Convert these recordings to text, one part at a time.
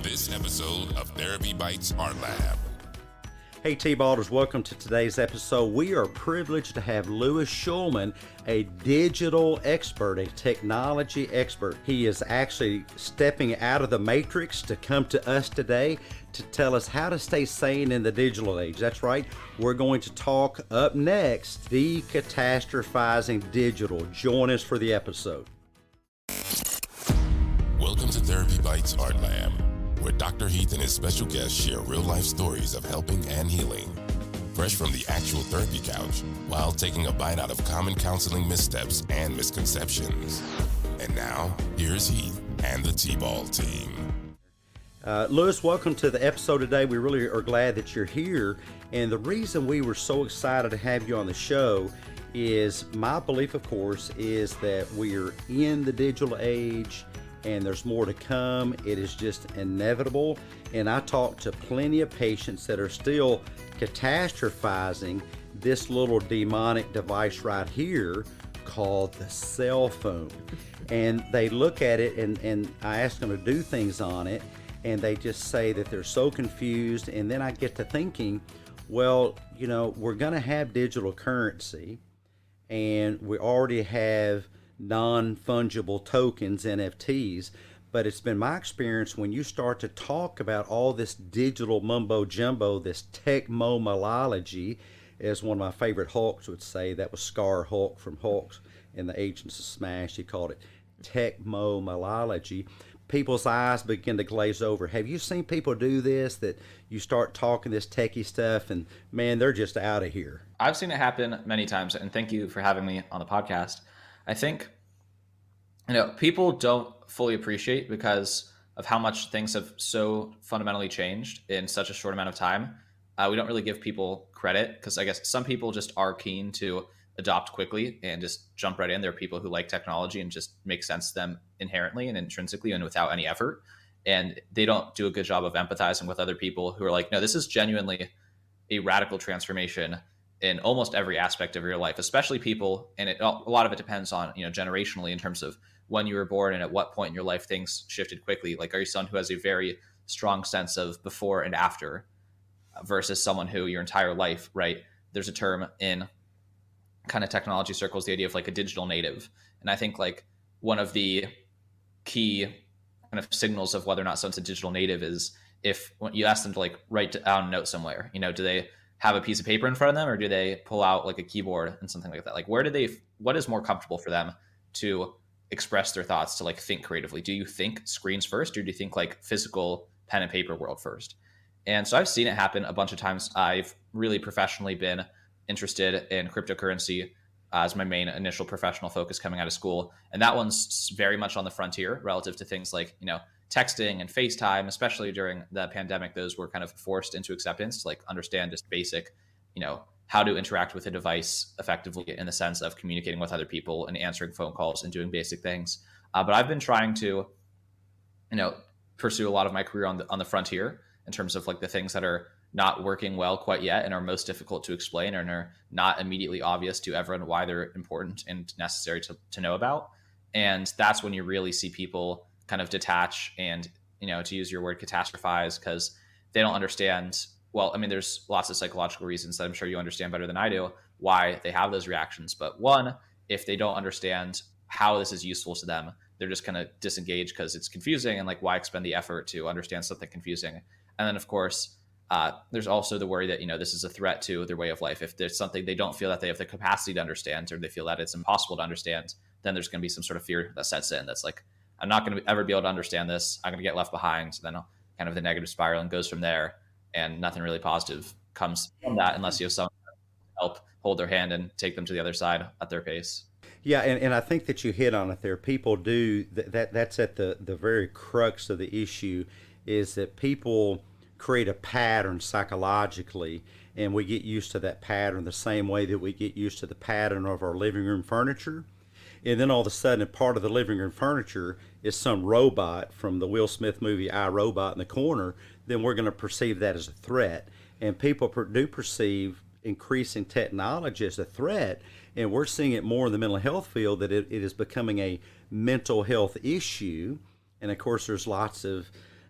this episode of Therapy Bites Art Lab. Hey T-Ballers, welcome to today's episode. We are privileged to have Louis Shulman, a digital expert, a technology expert. He is actually stepping out of the matrix to come to us today to tell us how to stay sane in the digital age. That's right, we're going to talk up next, decatastrophizing digital. Join us for the episode. Welcome to Therapy Bites Art Lab, where Dr. Heath and his special guests share real-life stories of helping and healing, fresh from the actual therapy couch, while taking a bite out of common counseling missteps and misconceptions. And now, here's Heath and the TBAL Team. Louis, welcome to the episode today. We really are glad that you're here. And the reason we were so excited to have you on the show is my belief, of course, is that we are in the digital age and there's more to come. It is just inevitable. And I talk to plenty of patients that are still catastrophizing this little demonic device right here called the cell phone. And they look at it and I ask them to do things on it and they just say that they're so confused. And then I get to thinking, well, you know, we're gonna have digital currency and we already have non-fungible tokens, NFTs, but it's been my experience when you start to talk about all this digital mumbo jumbo, this tech-mo-malol-ogy, as one of my favorite Hulks would say, that was Scar Hulk from Hulks in the Agents of Smash. He called it tech-mo-malol-ogy. People's eyes begin to glaze over. Have you seen people do this, that you start talking this techie stuff and man, they're just out of here? I've seen it happen many times, and thank you for having me on the podcast. I think, people don't fully appreciate because of how much things have so fundamentally changed in such a short amount of time. We don't really give people credit because I guess some people just are keen to adopt quickly and just jump right in. There are people who like technology and just makes sense to them inherently and intrinsically and without any effort. And they don't do a good job of empathizing with other people who are like, no, this is genuinely a radical transformation in almost every aspect of your life, especially people, and a lot of it depends on, generationally in terms of when you were born and at what point in your life things shifted quickly. Like, are you someone who has a very strong sense of before and after versus someone who your entire life, right? There's a term in kind of technology circles, the idea of like a digital native. And I think like one of the key kind of signals of whether or not someone's a digital native is if when you ask them to like write down a note somewhere, do they have a piece of paper in front of them or do they pull out like a keyboard and something like that? Like what is more comfortable for them to express their thoughts, to like think creatively? Do you think screens first or do you think like physical pen and paper world first? And so I've seen it happen a bunch of times. I've really professionally been interested in cryptocurrency as my main initial professional focus coming out of school. And that one's very much on the frontier relative to things like, texting and FaceTime, especially during the pandemic. Those were kind of forced into acceptance to like understand just basic, how to interact with a device effectively in the sense of communicating with other people and answering phone calls and doing basic things. But I've been trying to, pursue a lot of my career on the frontier in terms of like the things that are not working well quite yet and are most difficult to explain and are not immediately obvious to everyone why they're important and necessary to know about. And that's when you really see people kind of detach and, to use your word, catastrophize, because they don't understand. Well, I mean, there's lots of psychological reasons that I'm sure you understand better than I do why they have those reactions. But one, if they don't understand how this is useful to them, they're just going to disengage because it's confusing and like, why expend the effort to understand something confusing? And then of course, there's also the worry that, this is a threat to their way of life. If there's something they don't feel that they have the capacity to understand, or they feel that it's impossible to understand, then there's going to be some sort of fear that sets in. That's like, I'm not going to ever be able to understand this. I'm going to get left behind. So then kind of the negative spiral and goes from there. And nothing really positive comes from that unless you have someone to help hold their hand and take them to the other side at their pace. Yeah, and I think that you hit on it there. People do, that's at the very crux of the issue, is that people create a pattern psychologically, and we get used to that pattern the same way that we get used to the pattern of our living room furniture. And then all of a sudden, part of the living room furniture is some robot from the Will Smith movie I, Robot in the corner, then we're going to perceive that as a threat. And people do perceive increasing technology as a threat, and we're seeing it more in the mental health field, that it is becoming a mental health issue. And of course, there's lots of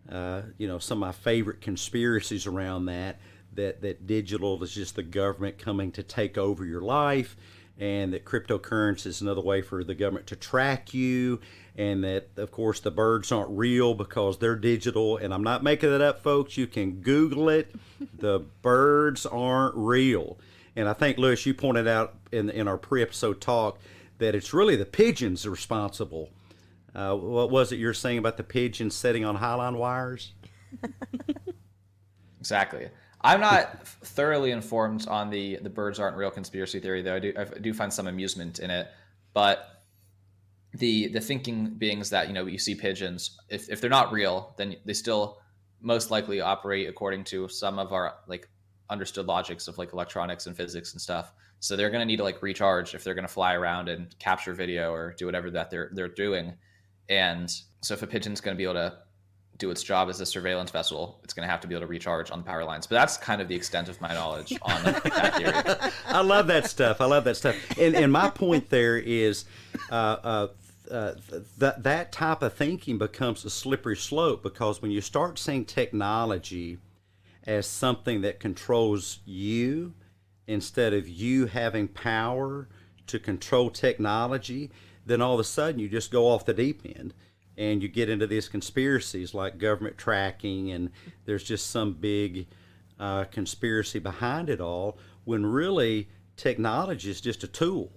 some of my favorite conspiracies around that digital is just the government coming to take over your life, and that cryptocurrency is another way for the government to track you, and that, of course, the birds aren't real because they're digital. And I'm not making it up, folks. You can Google it. The birds aren't real. And I think, Lewis, you pointed out in our pre-episode talk that it's really the pigeons responsible. What was it you were saying about the pigeons sitting on Highline wires? Exactly. I'm not thoroughly informed on the birds aren't real conspiracy theory, though. I do find some amusement in it. But the thinking being is that, you see pigeons, if they're not real, then they still most likely operate according to some of our like understood logics of like electronics and physics and stuff. So they're going to need to like recharge if they're going to fly around and capture video or do whatever that they're doing. And so if a pigeon's going to be able to do its job as a surveillance vessel, it's going to have to be able to recharge on the power lines. But that's kind of the extent of my knowledge on that theory. I love that stuff. And my point there is that type of thinking becomes a slippery slope, because when you start seeing technology as something that controls you instead of you having power to control technology, then all of a sudden you just go off the deep end. And you get into these conspiracies like government tracking, and there's just some big conspiracy behind it all, when really technology is just a tool.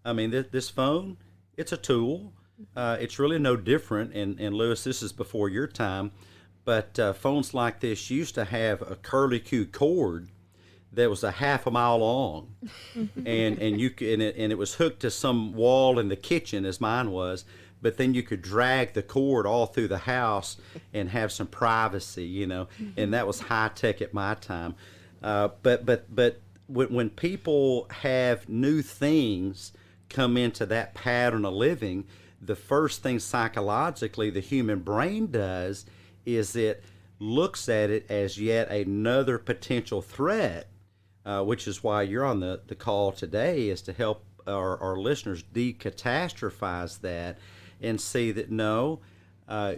I mean, this phone, it's a tool. It's really no different. And Lewis, this is before your time, but phones like this used to have a curly-Q cord that was a half a mile long, and it was hooked to some wall in the kitchen, as mine was. But then you could drag the cord all through the house and have some privacy, and that was high tech at my time. But when people have new things come into that pattern of living, the first thing psychologically the human brain does is it looks at it as yet another potential threat, which is why you're on the call today, is to help our listeners decatastrophize that and see that no,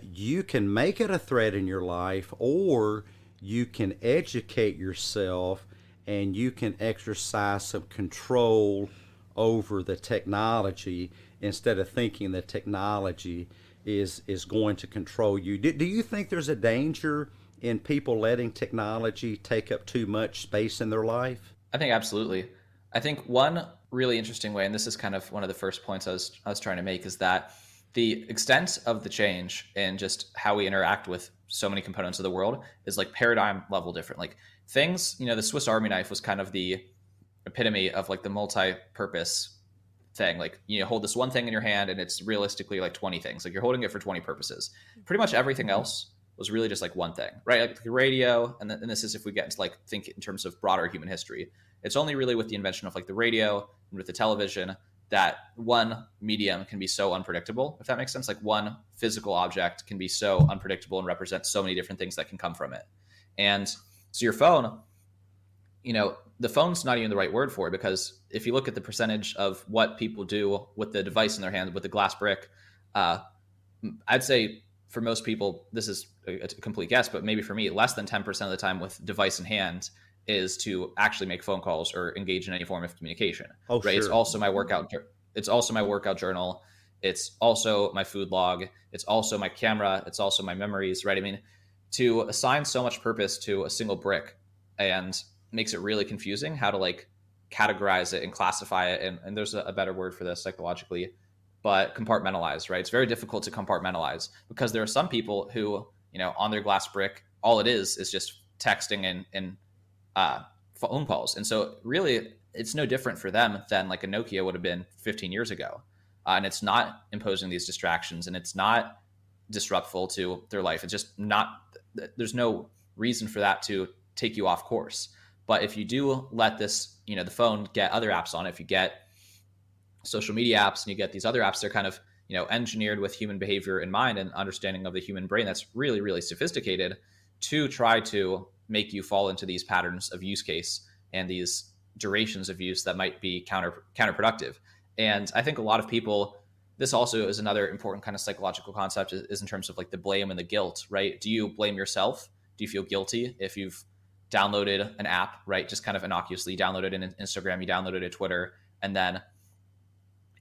you can make it a threat in your life, or you can educate yourself and you can exercise some control over the technology instead of thinking that technology is going to control you. Do you think there's a danger in people letting technology take up too much space in their life? I think absolutely. I think one really interesting way, and this is kind of one of the first points I was trying to make, is that the extent of the change in just how we interact with so many components of the world is like paradigm level different. Like things, the Swiss Army knife was kind of the epitome of like the multi-purpose thing. Like you hold this one thing in your hand and it's realistically like 20 things. Like you're holding it for 20 purposes. Pretty much everything else was really just like one thing, right? Like the radio, and this is if we get into like think in terms of broader human history. It's only really with the invention of like the radio and with the television that one medium can be so unpredictable, if that makes sense. Like one physical object can be so unpredictable and represent so many different things that can come from it. And so your phone, the phone's not even the right word for it, because if you look at the percentage of what people do with the device in their hand, with the glass brick, I'd say for most people, this is a complete guess, but maybe for me, less than 10% of the time with device in hand is to actually make phone calls or engage in any form of communication. Oh, right. Sure. It's also my workout. It's also my workout journal. It's also my food log. It's also my camera. It's also my memories. Right. I mean, to assign so much purpose to a single brick and makes it really confusing how to like categorize it and classify it. And there's a better word for this psychologically, but compartmentalize. Right. It's very difficult to compartmentalize, because there are some people who, on their glass brick, all it is just texting and phone calls. And so really it's no different for them than like a Nokia would have been 15 years ago. And it's not imposing these distractions, and it's not disruptful to their life. It's just not, there's no reason for that to take you off course. But if you do let this, the phone get other apps on it, if you get social media apps and you get these other apps, they're kind of, engineered with human behavior in mind and understanding of the human brain that's really, really sophisticated to try to make you fall into these patterns of use case and these durations of use that might be counterproductive. And I think a lot of people this also is another important kind of psychological concept is in terms of like the blame and the guilt, right? Do you blame yourself? Do you feel guilty if you've downloaded an app, right? Just kind of innocuously downloaded an Instagram, you downloaded a Twitter, and then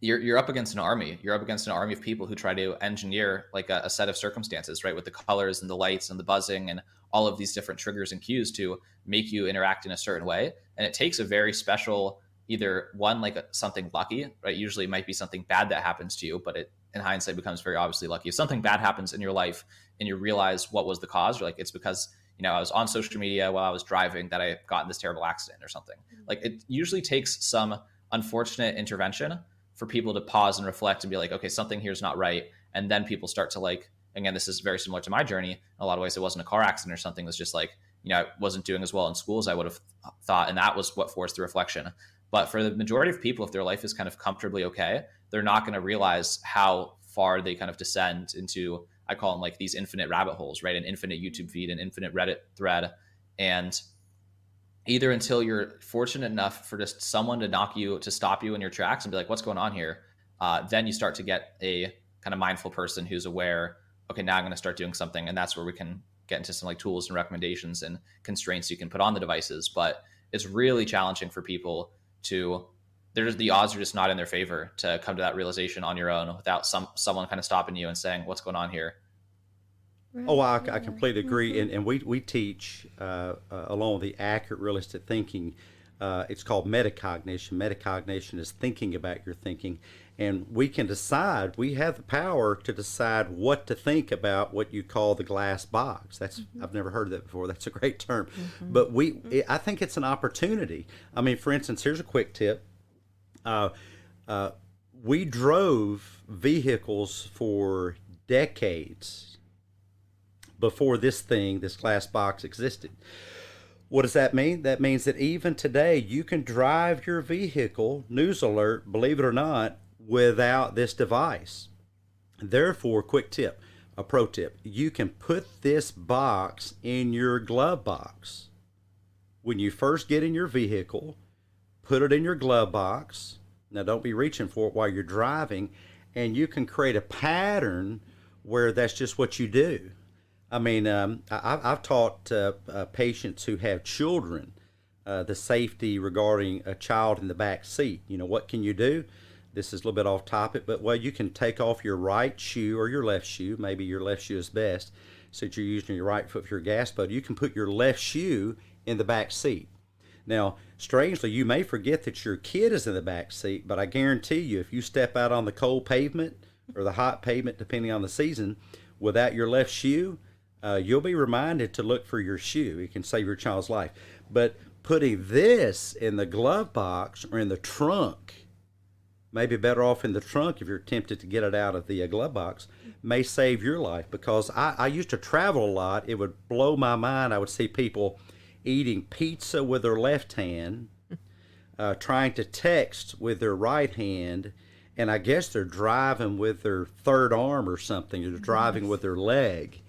you're up against an army. You're up against an army of people who try to engineer like a set of circumstances, right? With the colors and the lights and the buzzing and all of these different triggers and cues to make you interact in a certain way. And it takes a very special, either one, like something lucky, right? Usually it might be something bad that happens to you, but it in hindsight becomes very obviously lucky. If something bad happens in your life and you realize what was the cause, you're like, it's because, I was on social media while I was driving that I got in this terrible accident or something. Like it usually takes some unfortunate intervention for people to pause and reflect and be like, okay, something here's not right. And then people start to like, again, this is very similar to my journey. In a lot of ways, it wasn't a car accident or something. It was just like, I wasn't doing as well in school as I would have thought. And that was what forced the reflection. But for the majority of people, if their life is kind of comfortably okay, they're not going to realize how far they kind of descend into, I call them like these infinite rabbit holes, right? An infinite YouTube feed, an infinite Reddit thread. And either until you're fortunate enough for just someone to stop you in your tracks and be like, what's going on here? Then you start to get a kind of mindful person who's aware, okay, now I'm going to start doing something. And that's where we can get into some like tools and recommendations and constraints you can put on the devices. But it's really challenging for people the odds are just not in their favor to come to that realization on your own without someone kind of stopping you and saying, what's going on here? Oh, I completely agree. And we teach, along with the accurate realistic thinking, it's called metacognition. Metacognition is thinking about your thinking. And we can decide, we have the power to decide what to think about what you call the glass box. I've never heard of that before. That's a great term. But I think it's an opportunity. I mean, for instance, here's a quick tip. We drove vehicles for decades before this glass box existed. What does that mean? That means that even today you can drive your vehicle, news alert, believe it or not, without this device. Therefore, a pro tip, you can put this box in your glove box. When you first get in your vehicle, put it in your glove box. Now don't be reaching for it while you're driving, and you can create a pattern where that's just what you do. I mean, I've taught patients who have children the safety regarding a child in the back seat. What can you do? This is a little bit off topic, but you can take off your right shoe or your left shoe. Maybe your left shoe is best, since you're using your right foot for your gas pedal. You can put your left shoe in the back seat. Now, strangely, you may forget that your kid is in the back seat, but I guarantee you, if you step out on the cold pavement or the hot pavement, depending on the season, without your left shoe, you'll be reminded to look for your shoe. It can save your child's life. But putting this in the glove box or in the trunk, maybe better off in the trunk if you're tempted to get it out of the glove box, may save your life. Because I used to travel a lot. It would blow my mind. I would see people eating pizza with their left hand, trying to text with their right hand, and I guess they're driving with their third arm or something. They're driving with their leg.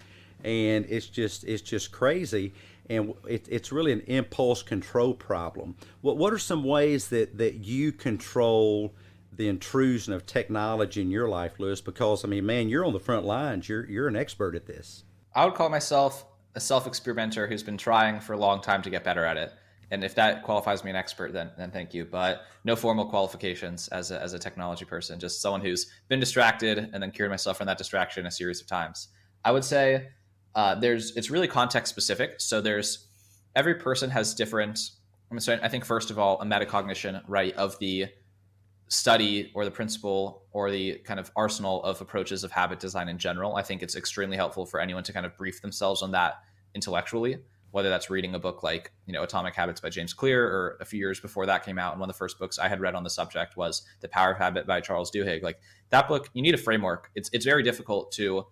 And it's just crazy, and it's really an impulse control problem. What are some ways that you control the intrusion of technology in your life, Lewis? Because I mean, man, you're on the front lines. You're an expert at this. I would call myself a self-experimenter who's been trying for a long time to get better at it. And if that qualifies me an expert, then thank you. But no formal qualifications as a technology person, just someone who's been distracted and then cured myself from that distraction a series of times. I would say it's really context specific. So every person has different, I think first of all, a metacognition, right, of the study or the principle or the kind of arsenal of approaches of habit design in general. I think it's extremely helpful for anyone to kind of brief themselves on that intellectually, whether that's reading a book like, Atomic Habits by James Clear, or a few years before that came out. And one of the first books I had read on the subject was The Power of Habit by Charles Duhigg. Like that book, you need a framework. It's very difficult to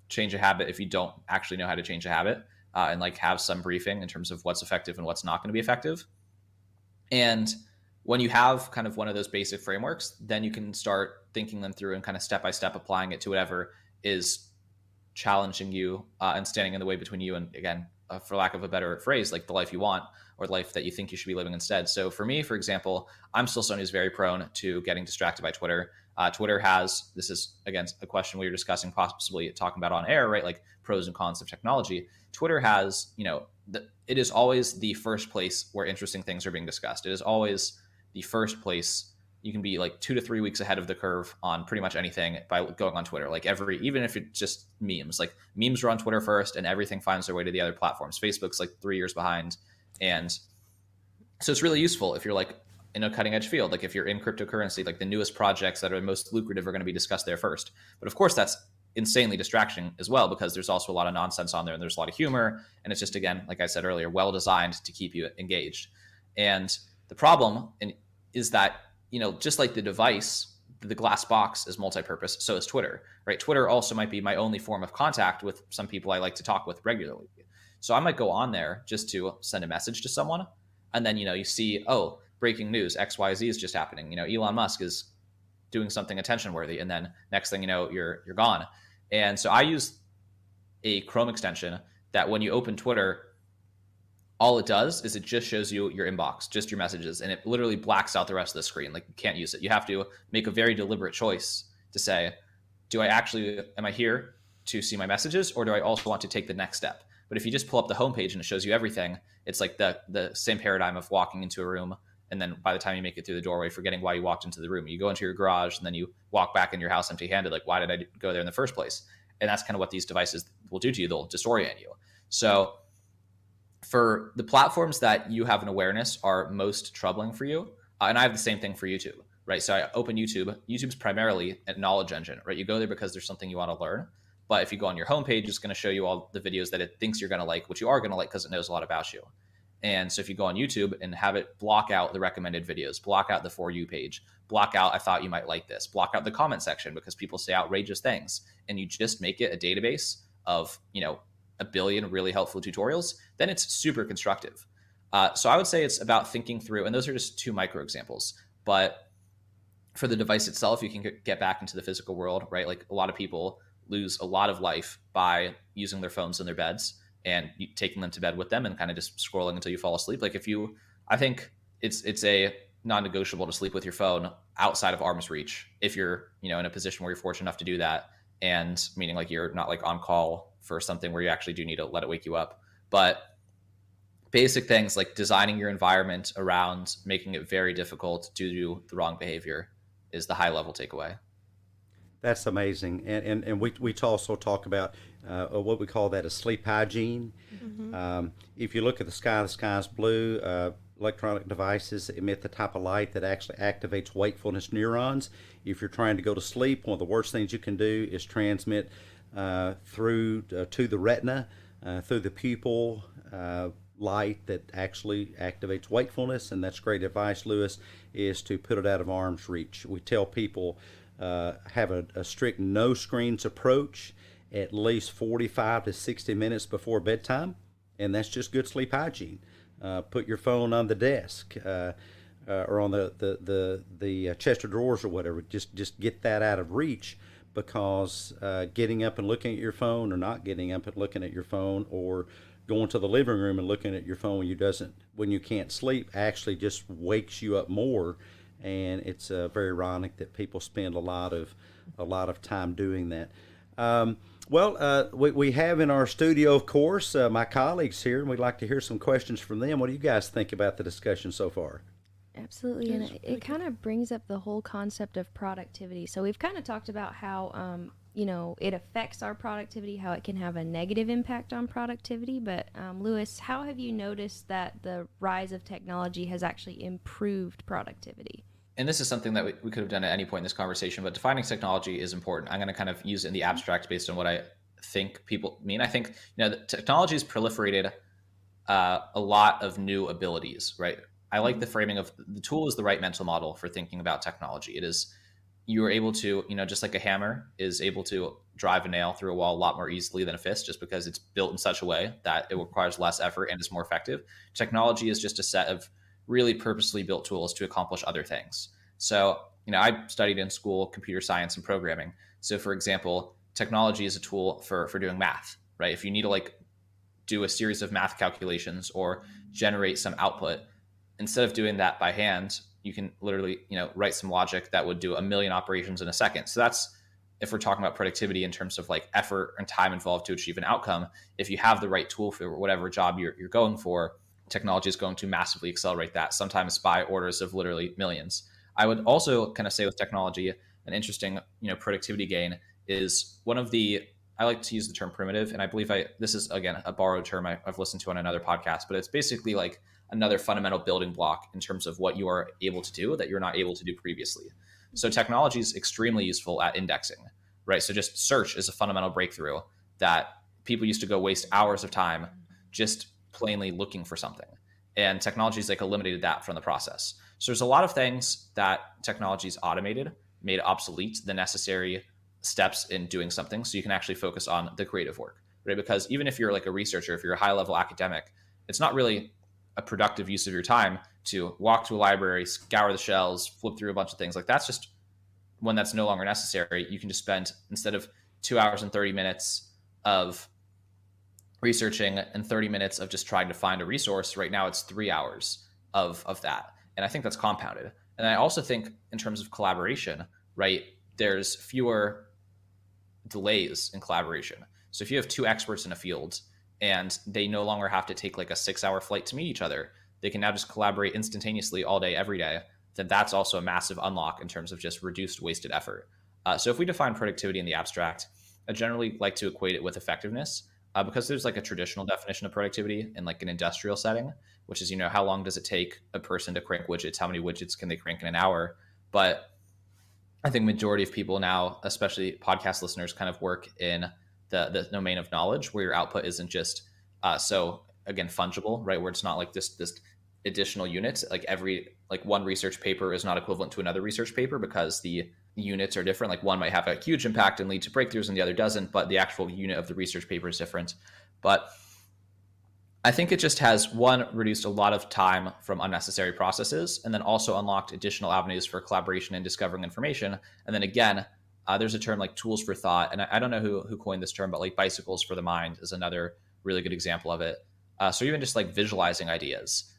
change a habit if you don't actually know how to change a habit, and like have some briefing in terms of what's effective and what's not going to be effective. And when you have kind of one of those basic frameworks, then you can start thinking them through and kind of step-by-step applying it to whatever is challenging you and standing in the way between you and, again, for lack of a better phrase, like the life you want or the life that you think you should be living instead. So for me, for example, I'm still someone who's very prone to getting distracted by Twitter. Twitter has, this is again a question we were discussing, possibly talking about on air, right? Like pros and cons of technology. Twitter has, it is always the first place where interesting things are being discussed. It is always the first place. You can be like 2 to 3 weeks ahead of the curve on pretty much anything by going on Twitter. Like even if it's just memes, like memes are on Twitter first and everything finds their way to the other platforms. Facebook's like 3 years behind. And so it's really useful if you're like in a cutting edge field, like if you're in cryptocurrency, like the newest projects that are most lucrative are going to be discussed there first. But of course, that's insanely distracting as well, because there's also a lot of nonsense on there and there's a lot of humor. And it's just, again, like I said earlier, well designed to keep you engaged. And the problem is that, just like the device, the glass box is multi-purpose, so is Twitter, right? Twitter also might be my only form of contact with some people I like to talk with regularly. So I might go on there just to send a message to someone. And then, you see, oh, breaking news, XYZ is just happening. Elon Musk is doing something attention worthy. And then next thing you know, you're gone. And so I use a Chrome extension that when you open Twitter, all it does is it just shows you your inbox, just your messages, and it literally blacks out the rest of the screen. Like you can't use it. You have to make a very deliberate choice to say, am I here to see my messages, or do I also want to take the next step? But if you just pull up the homepage and it shows you everything, it's like the same paradigm of walking into a room, and then by the time you make it through the doorway, forgetting why you walked into the room. You go into your garage and then you walk back in your house empty-handed. Like, why did I go there in the first place? And that's kind of what these devices will do to you. They'll disorient you. So for the platforms that you have an awareness are most troubling for you, and I have the same thing for YouTube, right? So I open YouTube. YouTube's primarily a knowledge engine, right? You go there because there's something you want to learn. But if you go on your homepage, it's going to show you all the videos that it thinks you're going to like, which you are going to like because it knows a lot about you. And so if you go on YouTube and have it block out the recommended videos, block out the For You page, block out, I thought you might like this, block out the comment section because people say outrageous things, and you just make it a database of, a billion really helpful tutorials, then it's super constructive. So I would say it's about thinking through, and those are just 2 micro examples, but for the device itself, you can get back into the physical world, right? Like a lot of people lose a lot of life by using their phones in their beds and taking them to bed with them and kind of just scrolling until you fall asleep. Like I think it's a non-negotiable to sleep with your phone outside of arm's reach if you're, in a position where you're fortunate enough to do that. And meaning like you're not like on call for something where you actually do need to let it wake you up. But basic things like designing your environment around making it very difficult to do the wrong behavior is the high level takeaway. That's amazing. And we also talk about what we call that a sleep hygiene. Mm-hmm. If you look at the sky's blue. Electronic devices emit the type of light that actually activates wakefulness neurons. If you're trying to go to sleep, one of the worst things you can do is transmit through to the retina, through the pupil, light that actually activates wakefulness. And that's great advice, Lewis, is to put it out of arm's reach. We tell people have a strict no screens approach at least 45 to 60 minutes before bedtime, and that's just good sleep hygiene. Put your phone on the desk or on the chest of drawers or whatever. Just get that out of reach, because getting up and looking at your phone, or not getting up and looking at your phone, or going to the living room and looking at your phone when you can't sleep actually just wakes you up more. And it's very ironic that people spend a lot of time doing that. We have in our studio, of course, my colleagues here, and we'd like to hear some questions from them. What do you guys think about the discussion so far? Absolutely, and it kind of brings up the whole concept of productivity. So we've kind of talked about how, it affects our productivity, how it can have a negative impact on productivity. But Lewis, how have you noticed that the rise of technology has actually improved productivity? And this is something that we could have done at any point in this conversation, but defining technology is important. I'm going to kind of use it in the abstract based on what I think people mean. I think, the technology has proliferated a lot of new abilities, right? I like the framing of the tool is the right mental model for thinking about technology. It is, you are able to, just like a hammer is able to drive a nail through a wall a lot more easily than a fist, just because it's built in such a way that it requires less effort and is more effective. Technology is just a set of really purposely built tools to accomplish other things. So, I studied in school computer science and programming. So for example, technology is a tool for doing math, right? If you need to do a series of math calculations or generate some output, instead of doing that by hand, you can literally, write some logic that would do a million operations in a second. So that's, if we're talking about productivity in terms of like effort and time involved to achieve an outcome, if you have the right tool for whatever job you're going for, technology is going to massively accelerate that, sometimes by orders of literally millions. I would also kind of say with technology, an interesting, productivity gain is one of the, I like to use the term primitive, and I believe this is, again, a borrowed term I've listened to on another podcast, but it's basically like another fundamental building block in terms of what you are able to do that you're not able to do previously. So technology is extremely useful at indexing, right? So just search is a fundamental breakthrough that people used to go waste hours of time just plainly looking for something. And technology's like eliminated that from the process. So there's a lot of things that technology's automated, made obsolete the necessary steps in doing something, so you can actually focus on the creative work, right? Because even if you're like a researcher, if you're a high level academic, it's not really a productive use of your time to walk to a library, scour the shelves, flip through a bunch of things. Like that's just when that's no longer necessary. You can just spend, instead of 2 hours and 30 minutes of researching and 30 minutes of just trying to find a resource, right now it's 3 hours of that. And I think that's compounded. And I also think in terms of collaboration, right, there's fewer delays in collaboration. So if you have two experts in a field and they no longer have to take like a 6-hour flight to meet each other, they can now just collaborate instantaneously all day, every day, then that's also a massive unlock in terms of just reduced wasted effort. So if we define productivity in the abstract, I generally like to equate it with effectiveness, because there's like a traditional definition of productivity in like an industrial setting, which is, how long does it take a person to crank widgets? How many widgets can they crank in an hour? But I think majority of people now, especially podcast listeners, kind of work in the domain of knowledge, where your output isn't just so, again, fungible, right? Where it's not like this additional unit. Like one research paper is not equivalent to another research paper because the units are different. Like one might have a huge impact and lead to breakthroughs and the other doesn't, but the actual unit of the research paper is different. But I think it just has, one, reduced a lot of time from unnecessary processes, and then also unlocked additional avenues for collaboration and discovering information. And then again, there's a term like tools for thought. And I don't know who coined this term, but like bicycles for the mind is another really good example of it. So even just like visualizing ideas.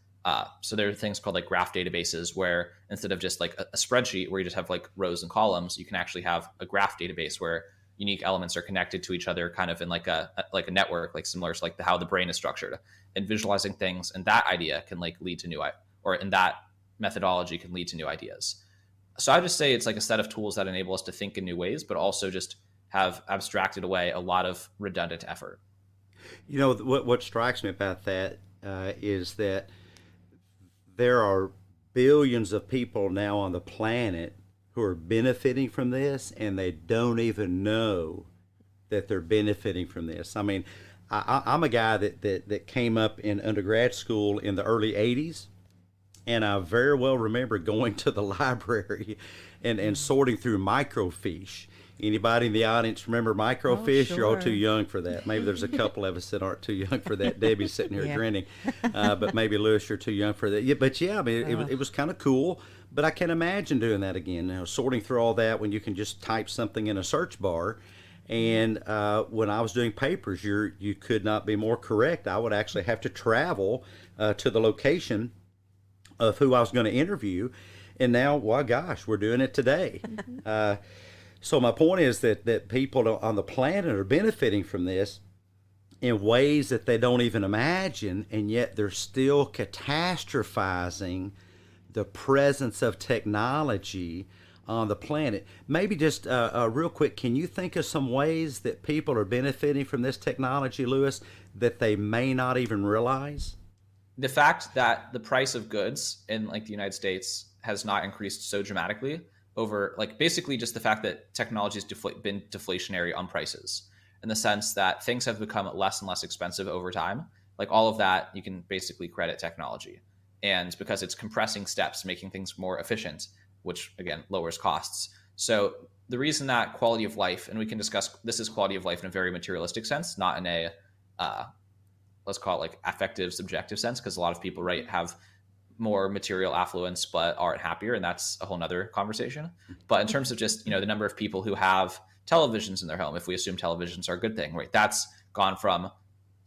So there are things called like graph databases, where instead of just like a spreadsheet where you just have like rows and columns, you can actually have a graph database where unique elements are connected to each other, kind of in like a network, like similar to like how the brain is structured. And visualizing things and that idea can like lead to new, or in that methodology can lead to new ideas. So I just say it's like a set of tools that enable us to think in new ways, but also just have abstracted away a lot of redundant effort. What strikes me about that is that there are billions of people now on the planet who are benefiting from this, and they don't even know that they're benefiting from this. I mean, I'm a guy that came up in undergrad school in the early 80s, and I very well remember going to the library and sorting through microfiche. Anybody in the audience remember microfiche? Sure. You're all too young for that. Maybe there's a couple of us that aren't too young for that. Debbie's sitting here grinning. But maybe, Lewis, you're too young for that. Yeah, but yeah, I mean, it was kind of cool. But I can imagine doing that again, sorting through all that when you can just type something in a search bar. And when I was doing papers, you could not be more correct. I would actually have to travel to the location of who I was going to interview. And now, well, gosh, we're doing it today. So my point is that people on the planet are benefiting from this in ways that they don't even imagine, and yet they're still catastrophizing the presence of technology on the planet. Maybe just real quick, can you think of some ways that people are benefiting from this technology, Lewis, that they may not even realize? The fact that the price of goods in like the United States has not increased so dramatically over, like, basically just the fact that technology has been deflationary on prices, in the sense that things have become less and less expensive over time. Like all of that, you can basically credit technology. And because it's compressing steps, making things more efficient, which again lowers costs. So the reason that quality of life, and we can discuss, this is quality of life in a very materialistic sense, not in a, let's call it like affective, subjective sense, because a lot of people, right, have more material affluence but aren't happier, and that's a whole nother conversation. But in terms of just, the number of people who have televisions in their home, if we assume televisions are a good thing, right, that's gone from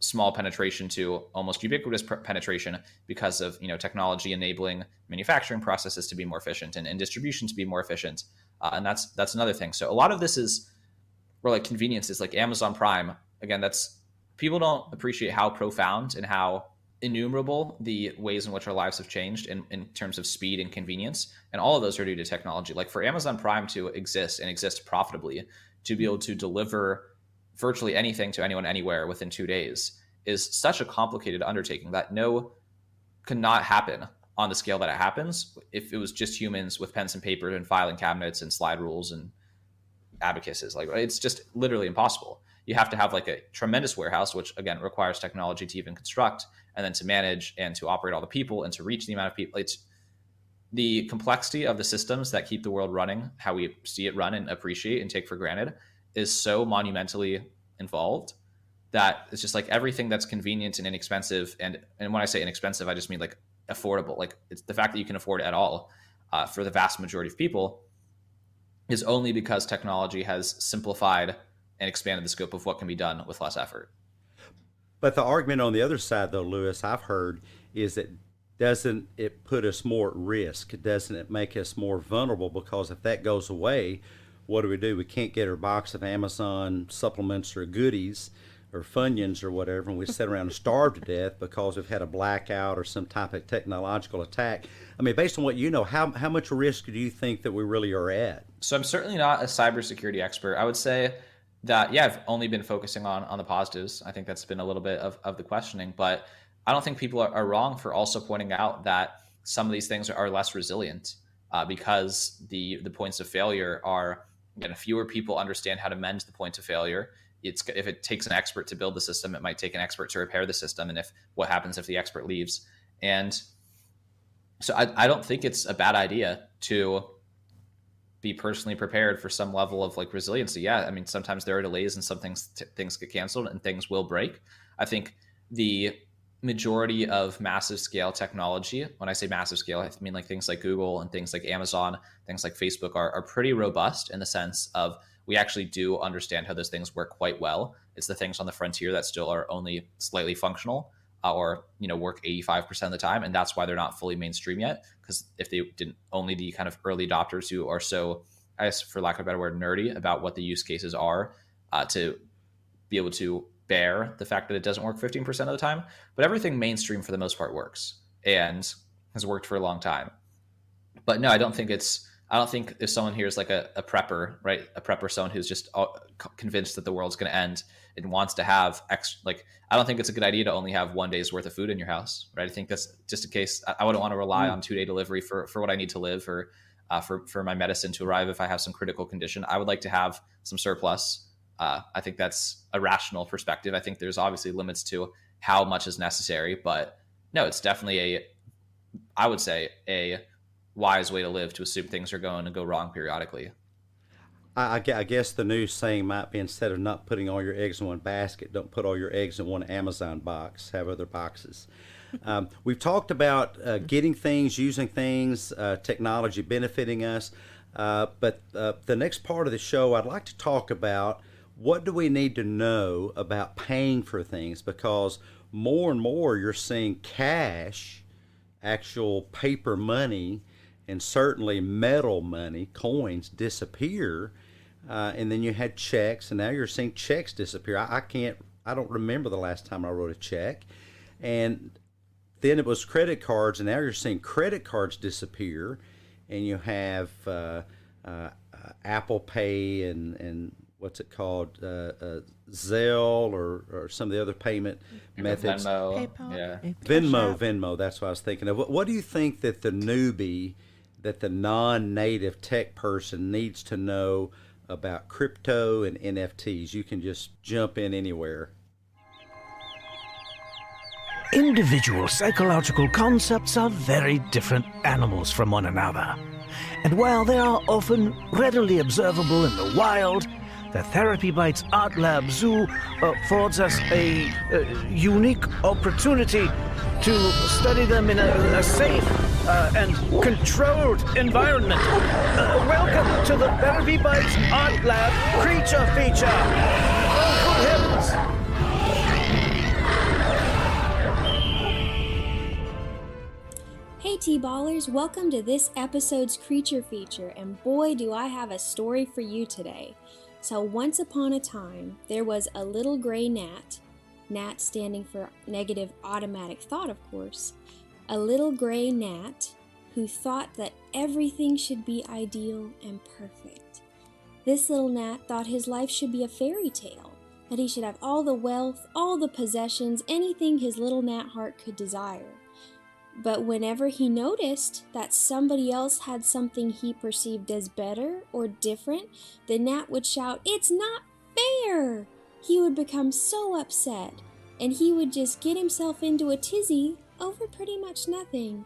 small penetration to almost ubiquitous penetration because of technology enabling manufacturing processes to be more efficient and distribution to be more efficient, and that's another thing. So a lot of this is where like conveniences, like Amazon Prime. Again, that's people don't appreciate how profound and how innumerable the ways in which our lives have changed in terms of speed and convenience, and all of those are due to technology. Like for Amazon Prime to exist and exist profitably, to be able to deliver virtually anything to anyone anywhere within 2 days is such a complicated undertaking that could not happen on the scale that it happens if it was just humans with pens and paper and filing cabinets and slide rules and abacuses. Like it's just literally impossible. You have to have like a tremendous warehouse, which again requires technology to even construct and then to manage and to operate all the people and to reach the amount of people. It's the complexity of the systems that keep the world running, how we see it run and appreciate and take for granted, is so monumentally involved that it's just like everything that's convenient and inexpensive. And when I say inexpensive, I just mean like affordable. Like it's the fact that you can afford it at all for the vast majority of people is only because technology has simplified and expanded the scope of what can be done with less effort. But the argument on the other side, though, Lewis, I've heard is that doesn't it put us more at risk? Doesn't it make us more vulnerable? Because if that goes away, what do? We can't get our box of Amazon supplements or goodies or Funyuns or whatever, and we sit around and starve to death because we've had a blackout or some type of technological attack. I mean, based on what you know, how much risk do you think that we really are at? So I'm certainly not a cybersecurity expert. I would say that, I've only been focusing on the positives. I think that's been a little bit of the questioning, but I don't think people are wrong for also pointing out that some of these things are less resilient because the points of failure are, again, fewer people understand how to mend the points of failure. If it takes an expert to build the system, it might take an expert to repair the system. And what happens if the expert leaves? And so I don't think it's a bad idea to be personally prepared for some level of like resiliency. Yeah, I mean, sometimes there are delays and some things get canceled and things will break. I think the majority of massive scale technology, when I say massive scale, I mean like things like Google and things like Amazon, things like Facebook are pretty robust in the sense of we actually do understand how those things work quite well. It's the things on the frontier that still are only slightly functional or work 85% of the time. And that's why they're not fully mainstream yet. Because if they didn't, only the kind of early adopters who are so, I guess for lack of a better word, nerdy about what the use cases are to be able to bear the fact that it doesn't work 15% of the time. But everything mainstream for the most part works and has worked for a long time. But no, I don't think if someone here is like a prepper, right? A prepper, someone who's just convinced that the world's going to end and wants to have I don't think it's a good idea to only have 1 day's worth of food in your house, right? I think that's just a case. I wouldn't want to rely on 2-day delivery for what I need to live or for my medicine to arrive if I have some critical condition. I would like to have some surplus. I think that's a rational perspective. I think there's obviously limits to how much is necessary, but no, it's definitely I would say a wise way to live to assume things are going to go wrong periodically. I guess the new saying might be, instead of not putting all your eggs in one basket, don't put all your eggs in one Amazon box, have other boxes. We've talked about getting things, using things, technology benefiting us, but the next part of the show, I'd like to talk about what do we need to know about paying for things, because more and more you're seeing cash, actual paper money, and certainly metal money, coins, disappear. And then you had checks, and now you're seeing checks disappear. I don't remember the last time I wrote a check. And then it was credit cards, and now you're seeing credit cards disappear. And you have Apple Pay and what's it called? Zelle or some of the other payment methods. Venmo. PayPal. Yeah. Venmo, that's what I was thinking of. What do you think that the newbie, that the non-native tech person needs to know about crypto and NFTs? You can just jump in anywhere. Individual psychological concepts are very different animals from one another. And while they are often readily observable in the wild, the Therapy Bites Art Lab Zoo affords us a unique opportunity to study them in a safe and controlled environment. Welcome to the Therapy Bites Art Lab Creature Feature. Oh, good heavens! T-Ballers, welcome to this episode's Creature Feature, and boy do I have a story for you today. So once upon a time, there was a little gray gnat, gnat standing for negative automatic thought, of course, a little gray gnat who thought that everything should be ideal and perfect. This little gnat thought his life should be a fairy tale, that he should have all the wealth, all the possessions, anything his little gnat heart could desire. But whenever he noticed that somebody else had something he perceived as better or different, the gnat would shout, "It's not fair!" He would become so upset, and he would just get himself into a tizzy over pretty much nothing.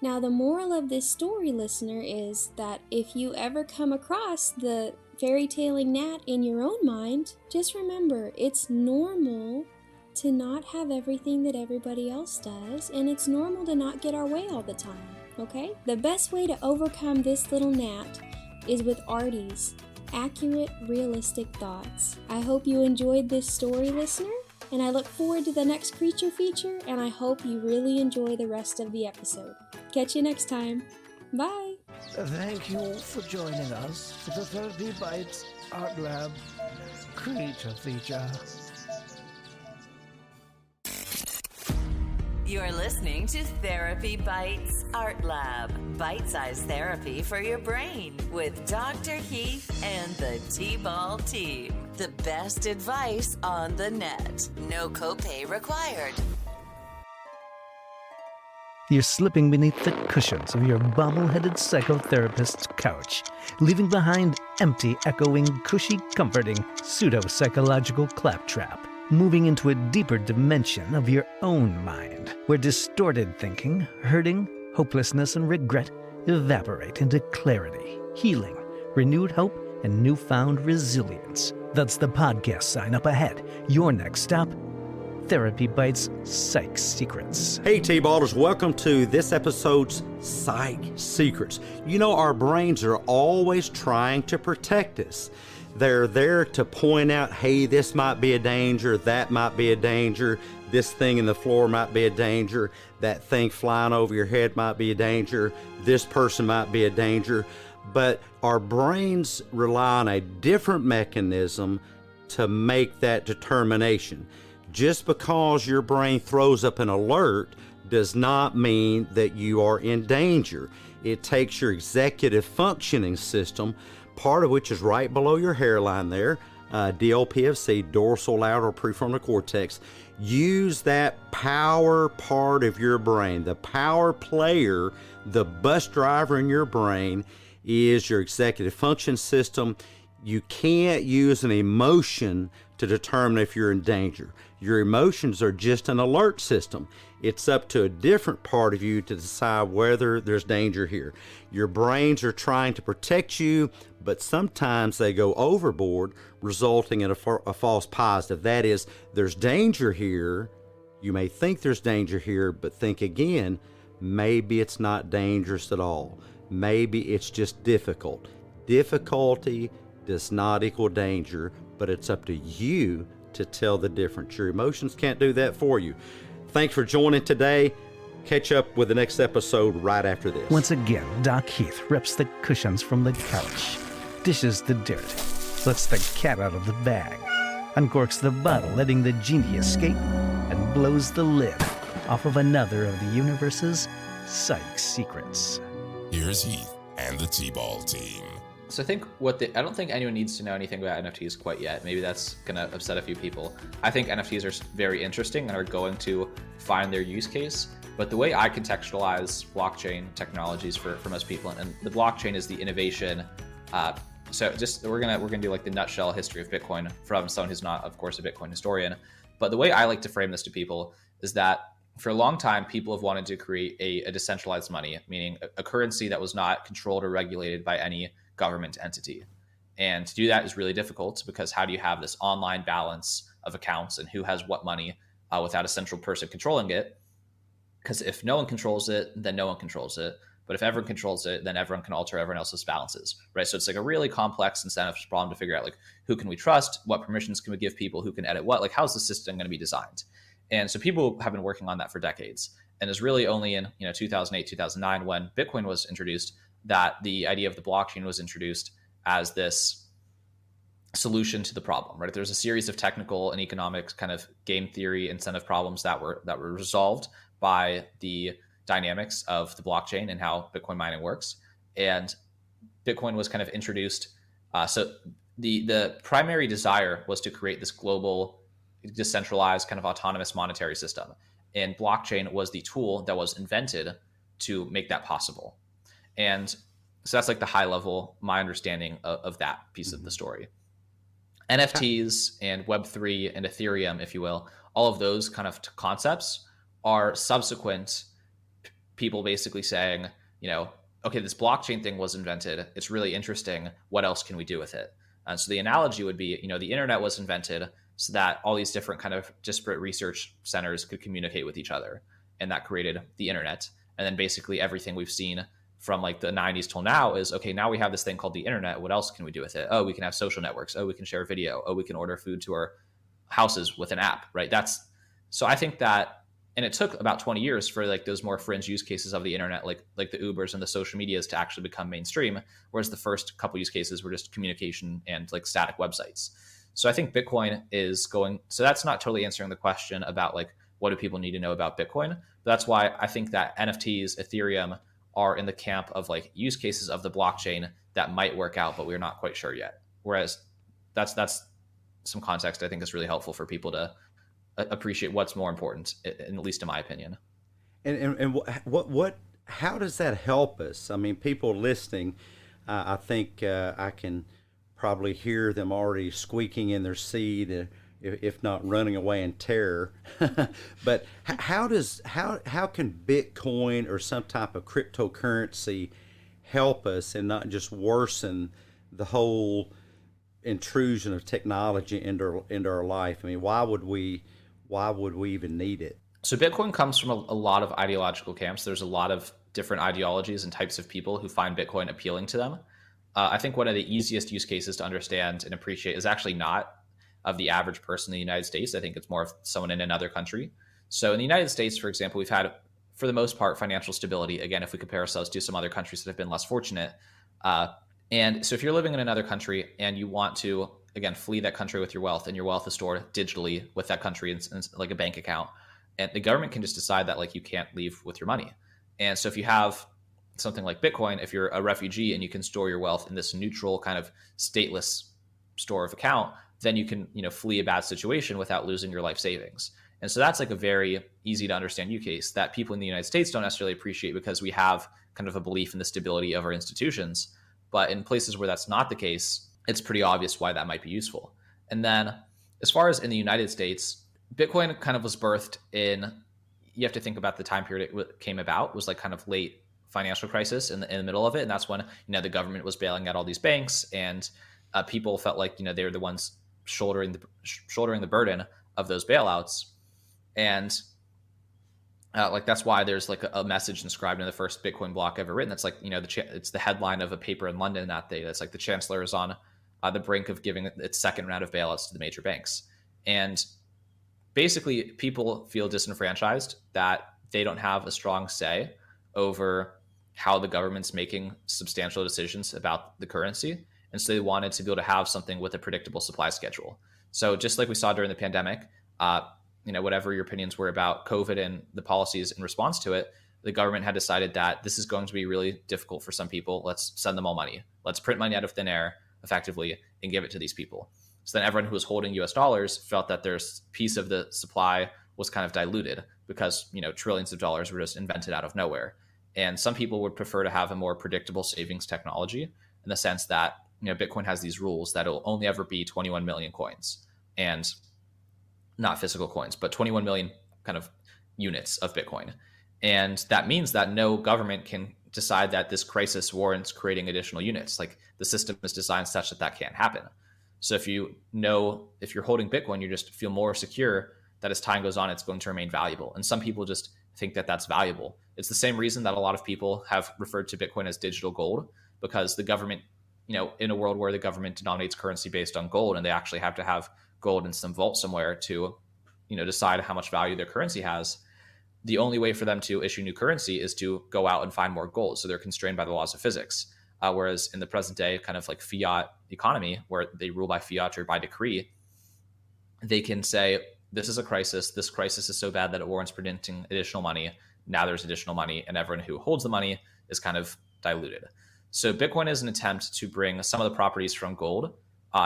Now, the moral of this story, listener, is that if you ever come across the fairy tailing gnat in your own mind, just remember, it's normal to not have everything that everybody else does, and it's normal to not get our way all the time, okay? The best way to overcome this little gnat is with Artie's accurate, realistic thoughts. I hope you enjoyed this story, listener, and I look forward to the next Creature Feature, and I hope you really enjoy the rest of the episode. Catch you next time. Bye! Thank you for joining us for the Therapy Bites Art Lab Creature Feature. You're listening to Therapy Bites Art Lab, bite-sized therapy for your brain with Dr. Heath and the TBAL Team. The best advice on the net. No copay required. You're slipping beneath the cushions of your bobble-headed psychotherapist's couch, leaving behind empty, echoing, cushy, comforting, pseudo-psychological claptrap. Moving into a deeper dimension of your own mind, where distorted thinking, hurting, hopelessness, and regret evaporate into clarity, healing, renewed hope, and newfound resilience. That's the podcast sign up ahead. Your next stop, Therapy Bites Psych Secrets. Hey T-Ballers, welcome to this episode's Psych Secrets. You know, our brains are always trying to protect us. They're there to point out, hey, this might be a danger, that might be a danger, this thing in the floor might be a danger, that thing flying over your head might be a danger, this person might be a danger. But our brains rely on a different mechanism to make that determination. Just because your brain throws up an alert does not mean that you are in danger. It takes your executive functioning system, part of which is right below your hairline there, DLPFC, dorsal lateral prefrontal cortex. Use that power part of your brain. The power player, the bus driver in your brain, is your executive function system. You can't use an emotion to determine if you're in danger. Your emotions are just an alert system. It's up to a different part of you to decide whether there's danger here. Your brains are trying to protect you, but sometimes they go overboard, resulting in a false positive. That is, there's danger here. You may think there's danger here, but think again, maybe it's not dangerous at all. Maybe it's just difficult. Difficulty does not equal danger, but it's up to you to tell the difference. Your emotions can't do that for you. Thanks for joining today. Catch up with the next episode right after this. Once again, Doc Heath rips the cushions from the couch, dishes the dirt, lets the cat out of the bag, uncorks the bottle, letting the genie escape, and blows the lid off of another of the universe's psych secrets. Here's Heath and the T-BAL Team. So I think I don't think anyone needs to know anything about NFTs quite yet. Maybe that's going to upset a few people. I think NFTs are very interesting and are going to find their use case. But the way I contextualize blockchain technologies for most people, and the blockchain is the innovation. So just we're gonna do like the nutshell history of Bitcoin from someone who's not, of course, a Bitcoin historian. But the way I like to frame this to people is that for a long time, people have wanted to create a decentralized money, meaning a currency that was not controlled or regulated by any government entity. And to do that is really difficult because how do you have this online balance of accounts and who has what money without a central person controlling it? Because if no one controls it, then no one controls it. But if everyone controls it, then everyone can alter everyone else's balances, right? So it's like a really complex incentive problem to figure out, like, who can we trust? What permissions can we give people? Who can edit what? Like, how's the system going to be designed? And so people have been working on that for decades. And it's really only in 2008, 2009 when Bitcoin was introduced that the idea of the blockchain was introduced as this solution to the problem, right? There's a series of technical and economic kind of game theory incentive problems that were resolved by the dynamics of the blockchain and how Bitcoin mining works. And Bitcoin was kind of introduced. So the primary desire was to create this global, decentralized, kind of autonomous monetary system. And blockchain was the tool that was invented to make that possible. And so that's like the high level, my understanding of that piece of the story. NFTs and Web3 and Ethereum, if you will, all of those kind of concepts are subsequent people basically saying, okay, this blockchain thing was invented. It's really interesting. What else can we do with it? And so the analogy would be, the internet was invented so that all these different kind of disparate research centers could communicate with each other. And that created the internet. And then basically everything we've seen from like the 90s till now is, okay, now we have this thing called the internet. What else can we do with it? Oh, we can have social networks. Oh, we can share video. Oh, we can order food to our houses with an app, right? So I think that, and it took about 20 years for like those more fringe use cases of the internet, like the Ubers and the social medias to actually become mainstream. Whereas the first couple use cases were just communication and like static websites. So I think Bitcoin is going, so that's not totally answering the question about like, what do people need to know about Bitcoin? But that's why I think that NFTs, Ethereum are in the camp of like use cases of the blockchain that might work out, but we're not quite sure yet. Whereas that's some context I think is really helpful for people to appreciate what's more important, at least in my opinion. And how does that help us? I mean, people listening, I think I can probably hear them already squeaking in their seat, if not running away in terror. But how can Bitcoin or some type of cryptocurrency help us and not just worsen the whole intrusion of technology into our life? I mean, why would we even need it? So Bitcoin comes from a lot of ideological camps. There's a lot of different ideologies and types of people who find Bitcoin appealing to them. I think one of the easiest use cases to understand and appreciate is actually not of the average person in the United States. I think it's more of someone in another country. So in the United States, for example, we've had, for the most part, financial stability. Again, if we compare ourselves to some other countries that have been less fortunate. And so if you're living in another country and you want to, again, flee that country with your wealth, and your wealth is stored digitally with that country in like a bank account, and the government can just decide that like you can't leave with your money. And so if you have something like Bitcoin, if you're a refugee and you can store your wealth in this neutral kind of stateless store of account, then you can, flee a bad situation without losing your life savings. And so that's like a very easy to understand use case that people in the United States don't necessarily appreciate because we have kind of a belief in the stability of our institutions. But in places where that's not the case, it's pretty obvious why that might be useful. And then as far as in the United States, Bitcoin kind of was birthed in, you have to think about the time period it came about, was like kind of late financial crisis in the middle of it. And that's when, the government was bailing out all these banks, and people felt like, they were the ones shouldering the burden of those bailouts. And like, that's why there's like a message inscribed in the first Bitcoin block ever written. That's like, it's the headline of a paper in London that day. That's like the chancellor is on the brink of giving its second round of bailouts to the major banks. And basically people feel disenfranchised, that they don't have a strong say over how the government's making substantial decisions about the currency. And so they wanted to be able to have something with a predictable supply schedule. So just like we saw during the pandemic, whatever your opinions were about COVID and the policies in response to it, the government had decided that this is going to be really difficult for some people. Let's send them all money. Let's print money out of thin air effectively and give it to these people. So then everyone who was holding US dollars felt that their piece of the supply was kind of diluted because, trillions of dollars were just invented out of nowhere. And some people would prefer to have a more predictable savings technology in the sense that, Bitcoin has these rules that it'll only ever be 21 million coins, and not physical coins, but 21 million kind of units of Bitcoin. And that means that no government can decide that this crisis warrants creating additional units. Like, the system is designed such that that can't happen. So if you're holding Bitcoin, you just feel more secure that as time goes on, it's going to remain valuable. And some people just think that that's valuable. It's the same reason that a lot of people have referred to Bitcoin as digital gold, because the government, in a world where the government denominates currency based on gold, and they actually have to have gold in some vault somewhere to, decide how much value their currency has, the only way for them to issue new currency is to go out and find more gold. So they're constrained by the laws of physics. Whereas in the present day, kind of like fiat economy, where they rule by fiat or by decree, they can say, this is a crisis. This crisis is so bad that it warrants printing additional money. Now there's additional money, and everyone who holds the money is kind of diluted. So Bitcoin is an attempt to bring some of the properties from gold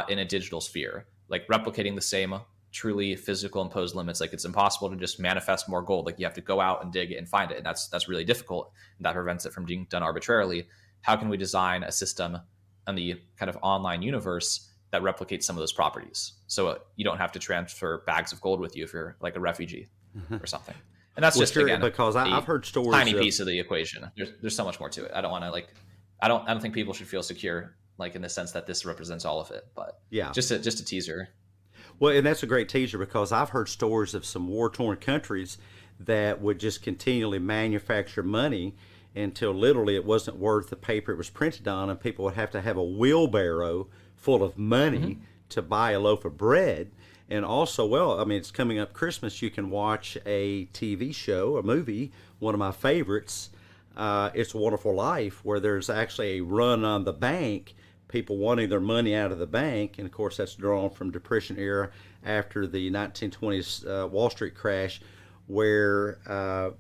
in a digital sphere, like replicating the same truly physical imposed limits. Like it's impossible to just manifest more gold. Like you have to go out and dig it and find it. And that's really difficult. And that prevents it from being done arbitrarily. How can we design a system in the kind of online universe that replicates some of those properties? So you don't have to transfer bags of gold with you if you're like a refugee or something. And that's just, again, because I've heard stories, tiny piece of the equation. There's so much more to it. I don't want to I don't think people should feel secure, like in the sense that this represents all of it, but yeah, just a teaser. Well, and that's a great teaser, because I've heard stories of some war-torn countries that would just continually manufacture money until literally it wasn't worth the paper it was printed on, and people would have to have a wheelbarrow full of money to buy a loaf of bread. And also, well, I mean, it's coming up Christmas. You can watch a TV show, a movie, one of my favorites, It's a Wonderful Life, where there's actually a run on the bank, people wanting their money out of the bank. And of course, that's drawn from Depression era after the 1920s Wall Street crash, where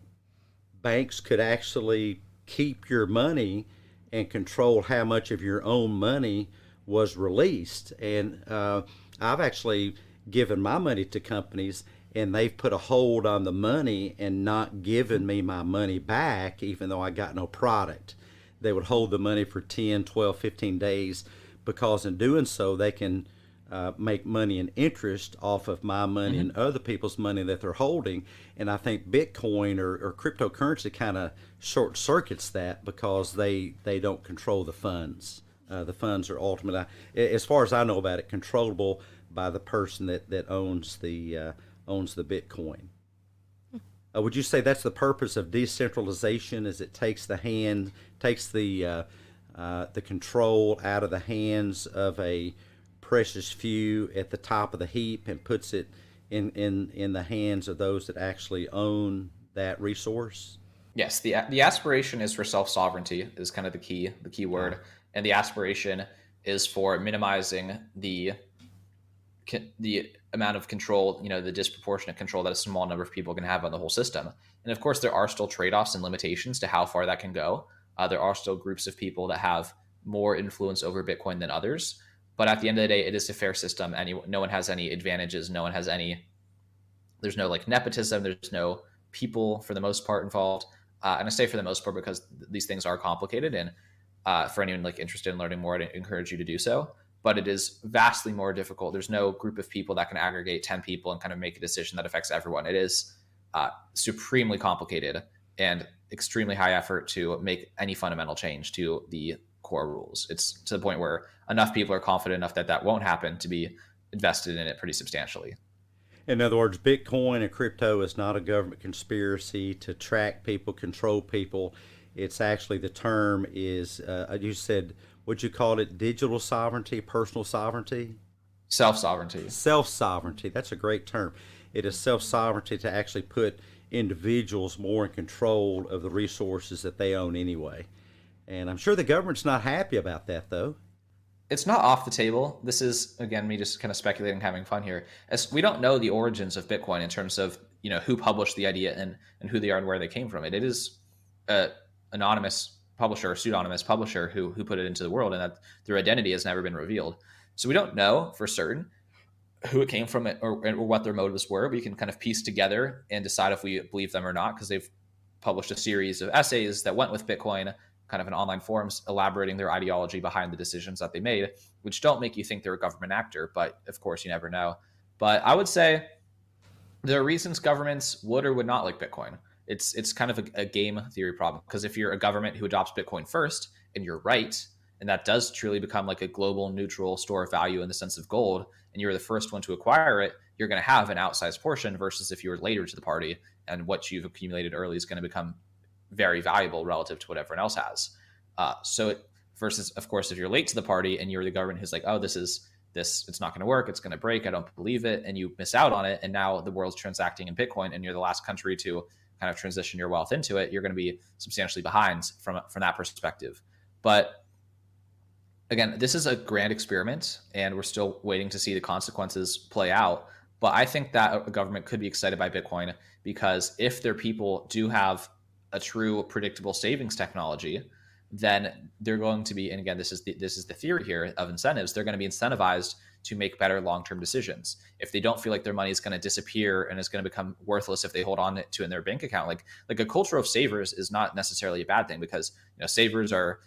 banks could actually keep your money and control how much of your own money was released. And I've actually given my money to companies, and they've put a hold on the money and not given me my money back, even though I got no product. They would hold the money for 10, 12, 15 days, because in doing so, they can make money and interest off of my money and other people's money that they're holding. And I think Bitcoin or cryptocurrency kind of short circuits that, because they don't control the funds. The funds are ultimately, as far as I know about it, controllable by the person that owns the Bitcoin. Would you say that's the purpose of decentralization? Is it takes the control out of the hands of a precious few at the top of the heap and puts it in the hands of those that actually own that resource? Yes, the aspiration is for self-sovereignty is kind of the key word, and the aspiration is for minimizing the amount of control, the disproportionate control that a small number of people can have on the whole system. And of course, there are still trade-offs and limitations to how far that can go. There are still groups of people that have more influence over Bitcoin than others. But at the end of the day, it is a fair system. No one has any advantages. There's no like nepotism. There's no people for the most part involved. And I say for the most part because these things are complicated. And for anyone like interested in learning more, I'd encourage you to do so. But it is vastly more difficult. There's no group of people that can aggregate 10 people and kind of make a decision that affects everyone. It is supremely complicated and extremely high effort to make any fundamental change to the core rules. It's to the point where enough people are confident enough that won't happen to be invested in it pretty substantially. In other words, Bitcoin and crypto is not a government conspiracy to track people, control people. It's actually, the term is, you said, would you call it digital sovereignty, personal sovereignty? Self-sovereignty. Self-sovereignty. That's a great term. It is self-sovereignty to actually put individuals more in control of the resources that they own anyway. And I'm sure the government's not happy about that, though. It's not off the table. This is, again, me just kind of speculating, having fun here. As we don't know the origins of Bitcoin in terms of, who published the idea and who they are and where they came from. It is an anonymous publisher, pseudonymous publisher who put it into the world, and that their identity has never been revealed. So we don't know for certain who it came from or what their motives were. We can kind of piece together and decide if we believe them or not, because they've published a series of essays that went with Bitcoin, kind of in online forums, elaborating their ideology behind the decisions that they made, which don't make you think they're a government actor, but of course you never know. But I would say there are reasons governments would or would not like Bitcoin. It's kind of a game theory problem, because if you're a government who adopts Bitcoin first and you're right, and that does truly become like a global neutral store of value in the sense of gold, and you're the first one to acquire it, you're going to have an outsized portion, versus if you're later to the party and what you've accumulated early is going to become very valuable relative to what everyone else has. Versus, of course, if you're late to the party and you're the government who's like, oh, this, it's not going to work, it's going to break, I don't believe it, and you miss out on it, and now the world's transacting in Bitcoin and you're the last country to kind of transition your wealth into it, you're going to be substantially behind from that perspective. But again, this is a grand experiment, and we're still waiting to see the consequences play out. But I think that a government could be excited by Bitcoin, because if their people do have a true predictable savings technology, then they're going to be, and again, this is the theory here of incentives, they're going to be incentivized to make better long-term decisions. If they don't feel like their money is going to disappear and is going to become worthless if they hold on to it in their bank account, like a culture of savers is not necessarily a bad thing, because savers are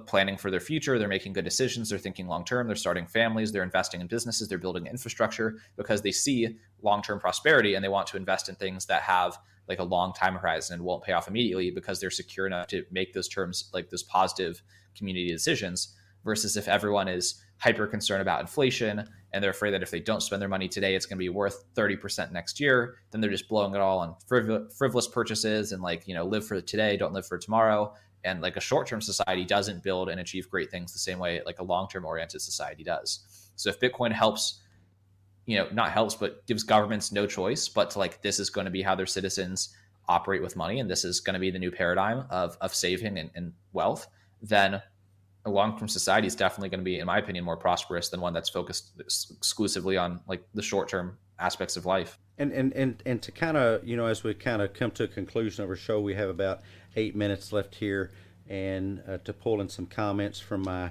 planning for their future, they're making good decisions, they're thinking long-term, they're starting families, they're investing in businesses, they're building infrastructure because they see long-term prosperity, and they want to invest in things that have like a long time horizon and won't pay off immediately, because they're secure enough to make those terms, like those positive community decisions. Versus if everyone is hyper concerned about inflation and they're afraid that if they don't spend their money today, it's going to be worth 30% next year, then they're just blowing it all on frivolous purchases and live for today, don't live for tomorrow. And like a short-term society doesn't build and achieve great things the same way like a long-term oriented society does. So if Bitcoin helps, not helps, but gives governments no choice, but to this is going to be how their citizens operate with money, and this is going to be the new paradigm of saving and wealth, then a long-term society is definitely going to be, in my opinion, more prosperous than one that's focused exclusively on like the short-term aspects of life. And to kind of, as we kind of come to a conclusion of our show, we have about 8 minutes left here, and to pull in some comments from my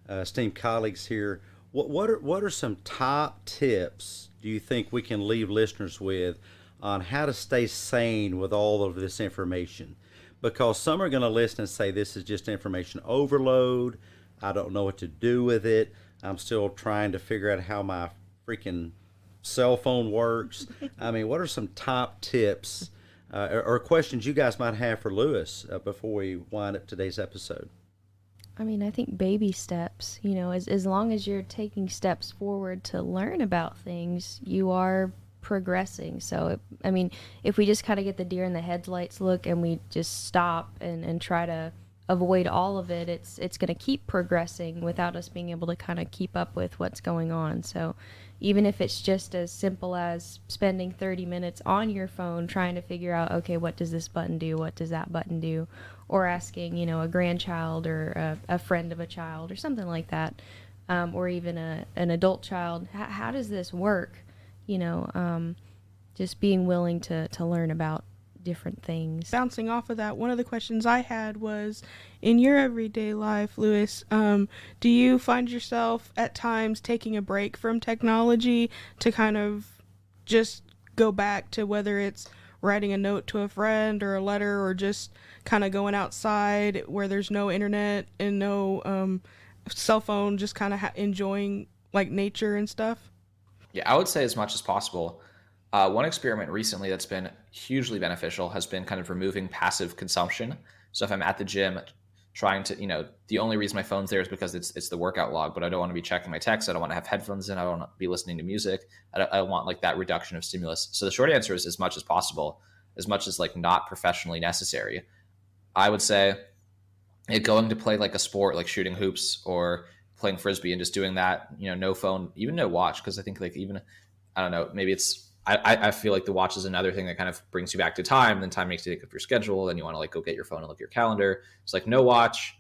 esteemed colleagues here. What are some top tips do you think we can leave listeners with on how to stay sane with all of this information? Because some are going to listen and say, this is just information overload. I don't know what to do with it. I'm still trying to figure out how my freaking cell phone works. I mean, what are some top tips or questions you guys might have for Lewis before we wind up today's episode? I mean, I think baby steps, as long as you're taking steps forward to learn about things, you are progressing. So, if we just kind of get the deer in the headlights look and we just stop and try to avoid all of it, it's going to keep progressing without us being able to kind of keep up with what's going on. So even if it's just as simple as spending 30 minutes on your phone trying to figure out, okay, what does this button do? What does that button do? Or asking, a grandchild or a friend of a child or something like that, or even an adult child, how does this work? Just being willing to learn about different things. Bouncing off of that, one of the questions I had was, in your everyday life, Lewis, do you find yourself at times taking a break from technology to kind of just go back to whether it's writing a note to a friend or a letter, or just kind of going outside where there's no internet and no cell phone, just kind of enjoying like nature and stuff? Yeah, I would say as much as possible. One experiment recently that's been hugely beneficial has been kind of removing passive consumption. So if I'm at the gym trying to, the only reason my phone's there is because it's the workout log, but I don't want to be checking my texts. I don't want to have headphones in. I don't want to be listening to music. I want like that reduction of stimulus. So the short answer is as much as possible, as much as like not professionally necessary. I would say going to play like a sport, like shooting hoops or playing Frisbee, and just doing that, no phone, even no watch. Cause I think like even, I don't know, maybe I feel like the watch is another thing that kind of brings you back to time. Then time makes you take up your schedule. Then you want to like go get your phone and look at your calendar. It's like no watch,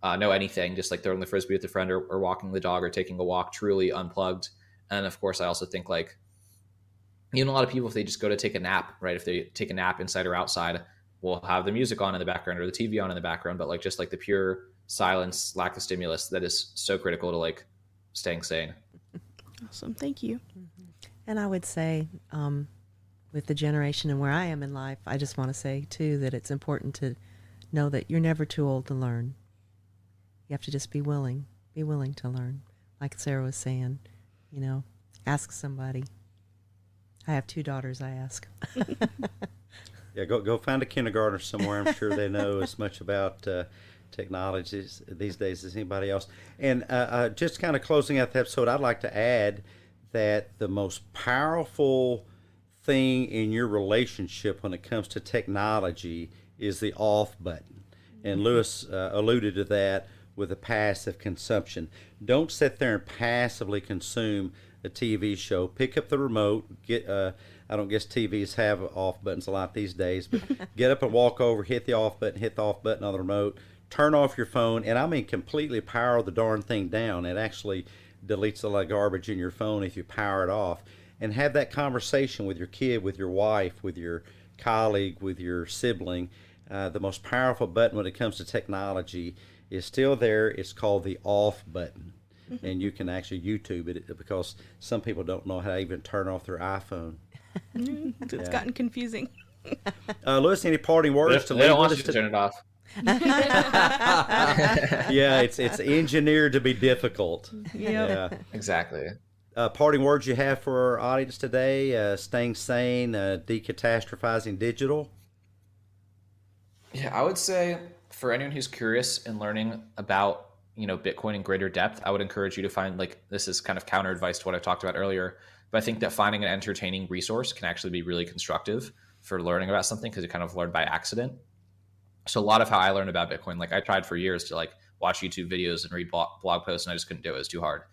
no anything, just like throwing the Frisbee with a friend or walking the dog or taking a walk, truly unplugged. And of course, I also think like, a lot of people, if they just go to take a nap, right? If they take a nap inside or outside, will have the music on in the background or the TV on in the background. But like just like the pure silence, lack of stimulus, that is so critical to like staying sane. Awesome. Thank you. And I would say, with the generation and where I am in life, I just want to say, too, that it's important to know that you're never too old to learn. You have to just be willing to learn. Like Sarah was saying, ask somebody. I have 2 daughters, I ask. Yeah, go find a kindergartner somewhere. I'm sure they know as much about technologies these days as anybody else. And just kind of closing out the episode, I'd like to add that the most powerful thing in your relationship when it comes to technology is the off button. And Lewis alluded to that with the passive consumption. Don't sit there and passively consume a TV show. Pick up the remote, get I don't guess TVs have off buttons a lot these days, but get up and walk over, hit the off button on the remote, turn off your phone, and I mean completely power the darn thing down. It actually deletes a lot of garbage in your phone if you power it off, and have that conversation with your kid, with your wife, with your colleague, with your sibling. The most powerful button when it comes to technology is still there. It's called the off button. And you can actually YouTube it because some people don't know how to even turn off their iPhone. It's gotten confusing. Lewis, any parting words to They leave don't want with you us? to turn it off. Yeah, it's engineered to be difficult. Yep. Yeah. Exactly. Parting words you have for our audience today? Staying sane, decatastrophizing digital. Yeah, I would say for anyone who's curious in learning about Bitcoin in greater depth, I would encourage you to find, like, this is kind of counter advice to what I talked about earlier, but I think that finding an entertaining resource can actually be really constructive for learning about something because you kind of learn by accident. So a lot of how I learned about Bitcoin, like I tried for years to like watch YouTube videos and read blog posts, and I just couldn't do it. It was too hard.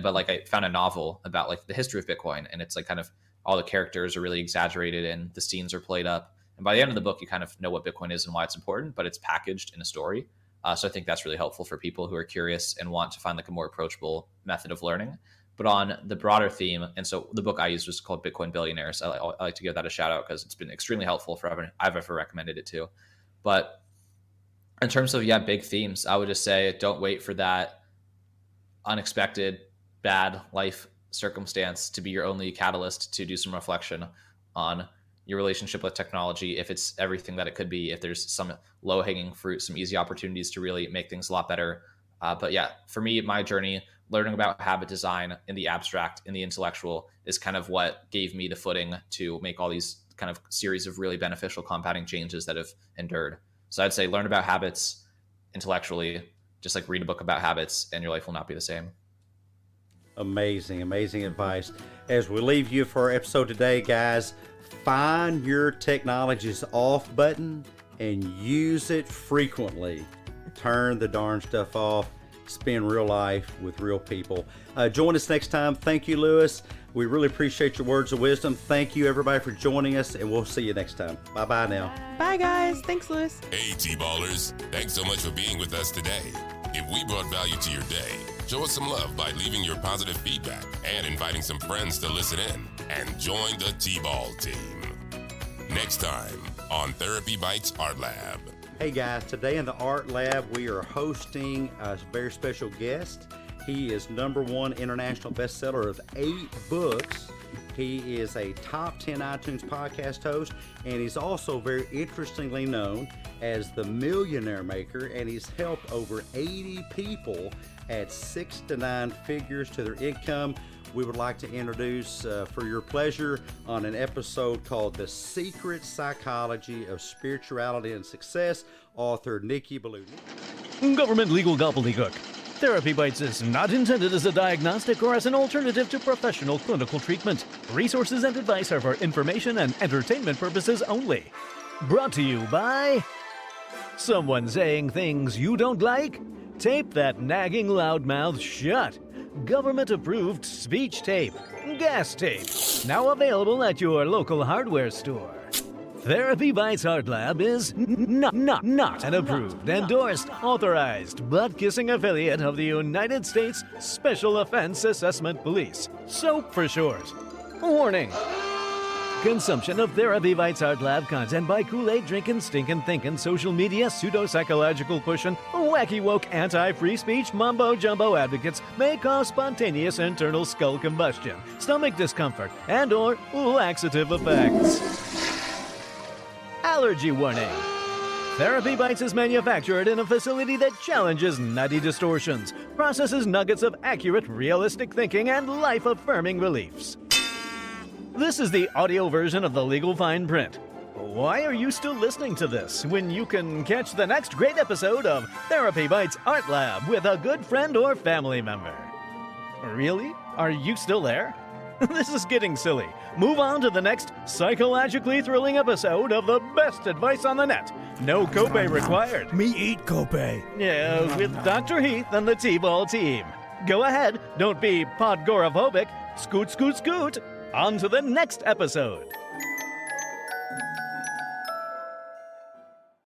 But like I found a novel about like the history of Bitcoin, and it's like kind of all the characters are really exaggerated and the scenes are played up. And by the end of the book, you kind of know what Bitcoin is and why it's important, but it's packaged in a story. So I think that's really helpful for people who are curious and want to find like a more approachable method of learning. But on the broader theme, and so the book I used was called Bitcoin Billionaires. I like to give that a shout out because it's been extremely helpful for everyone I've ever recommended it to. But in terms of, big themes, I would just say don't wait for that unexpected bad life circumstance to be your only catalyst to do some reflection on your relationship with technology, if it's everything that it could be, if there's some low-hanging fruit, some easy opportunities to really make things a lot better. But yeah, for me, my journey, learning about habit design in the abstract, in the intellectual, is kind of what gave me the footing to make all these kind of series of really beneficial compounding changes that have endured. So I'd say learn about habits intellectually, just like read a book about habits, and your life will not be the same. Amazing advice. As we leave you for our episode today, guys, find your technology's off button and use it frequently. Turn the darn stuff off. Spend real life with real people. Join us next time. Thank you, Lewis. We really appreciate your words of wisdom. Thank you, everybody, for joining us, and we'll see you next time. Bye-bye now. Bye, guys. Thanks, Lewis. Hey, T-Ballers. Thanks so much for being with us today. If we brought value to your day, show us some love by leaving your positive feedback and inviting some friends to listen in and join the TBAL Team. Next time on Therapy Bites Art Lab. Hey guys, today in the Art Lab we are hosting a very special guest. He is #1 international bestseller of 8 books. He is a top 10 iTunes podcast host, and he's also very interestingly known as the Millionaire Maker, and he's helped over 80 people add 6 to 9 figures to their income. We would like to introduce, for your pleasure, on an episode called The Secret Psychology of Spirituality and Success, author Nikki Ballou. Government legal gobbledygook. Therapy Bites is not intended as a diagnostic or as an alternative to professional clinical treatment. Resources and advice are for information and entertainment purposes only. Brought to you by someone saying things you don't like? Tape that nagging loudmouth shut. Government-approved speech tape. Gas tape. Now available at your local hardware store. Therapy Bites Art Lab is not an approved, endorsed, authorized, butt-kissing affiliate of the United States Special Offense Assessment Police. SOAP for short. Warning. Consumption of Therapy Bites Art Lab content by Kool-Aid drinking, stinking, thinking, social media, pseudo-psychological pushing, wacky woke, anti-free speech, mumbo-jumbo advocates may cause spontaneous internal skull combustion, stomach discomfort, and/or laxative effects. Allergy warning. Therapy Bites is manufactured in a facility that challenges nutty distortions, processes nuggets of accurate, realistic thinking, and life-affirming beliefs. This is the audio version of the legal fine print. Why are you still listening to this when you can catch the next great episode of Therapy Bites Art Lab with a good friend or family member? Really? Are you still there? This is getting silly. Move on to the next psychologically thrilling episode of the best advice on the net. No copay required. Me eat copay. Yeah, with Dr. Heath and the TBAL Team. Go ahead, don't be podgoraphobic. Scoot, scoot, scoot. On to the next episode.